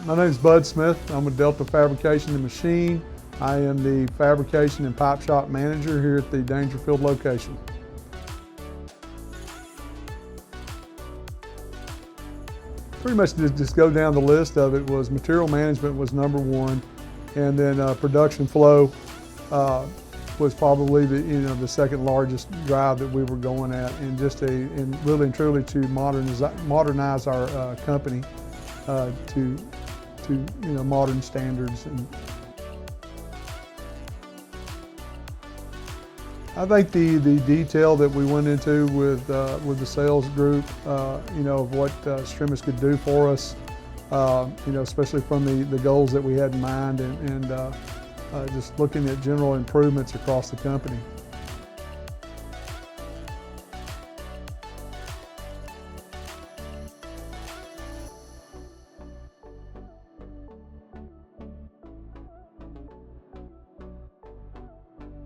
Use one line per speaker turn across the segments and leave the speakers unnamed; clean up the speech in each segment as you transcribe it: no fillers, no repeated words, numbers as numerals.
My name is Bud Smith. I'm with Delta Fabrication and Machine. I am the fabrication and pipe shop manager here at the Dangerfield location. Pretty much just go down the list of it. Was material management was number one, and then production flow was probably the second largest drive that we were going at, and really and truly to modernize our company to modern standards. And I think the detail that we went into with the sales group, of what STRUMIS could do for us, especially from the goals that we had in mind, and just looking at general improvements across the company.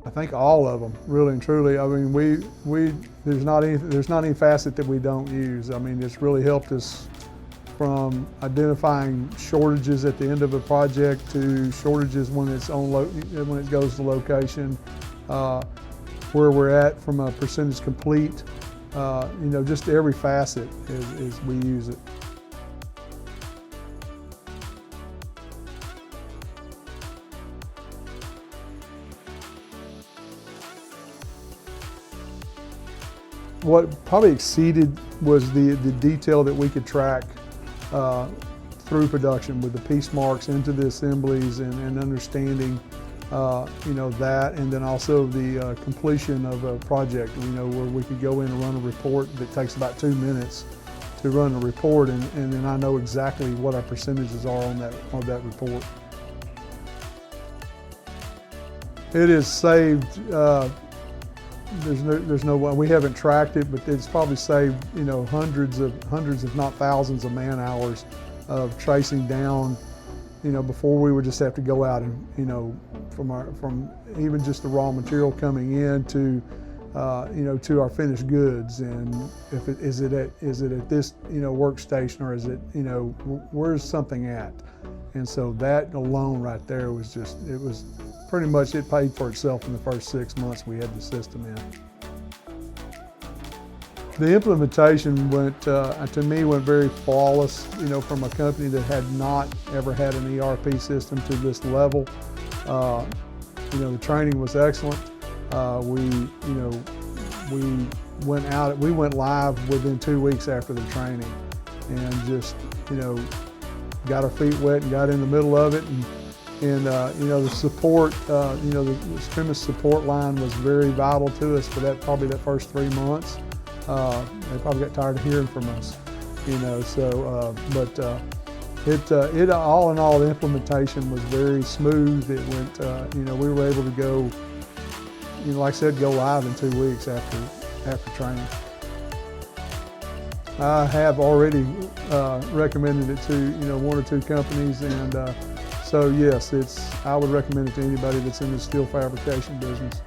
I think all of them, really and truly. I mean, there's not any facet that we don't use. I mean, it's really helped us from identifying shortages at the end of a project to shortages when it goes to location, where we're at from a percentage complete. Just every facet is we use it. What probably exceeded was the detail that we could track through production with the piece marks into the assemblies and understanding that, and then also the completion of a project, where we could go in and run a report that takes about 2 minutes to run a report, and then I know exactly what our percentages are on that report. It is saved. There's no way, we haven't tracked it, but it's probably saved hundreds if not thousands of man hours of tracing down. Before we would just have to go out and from even just the raw material coming in to to our finished goods, and is it at this workstation, or is it where's something at? And so that alone right there was pretty much, it paid for itself in the first 6 months we had the system in. The implementation went very flawless, from a company that had not ever had an ERP system to this level. The training was excellent. We went live within 2 weeks after the training, and just got our feet wet and got in the middle of it, and the support, the STRUMIS support line was very vital to us for probably that first 3 months. They probably got tired of hearing from us, it all in all, the implementation was very smooth. It went, we were able to go, like I said, go live in 2 weeks after training. I have already recommended it to 1 or 2 companies, and so yes, I would recommend it to anybody that's in the steel fabrication business.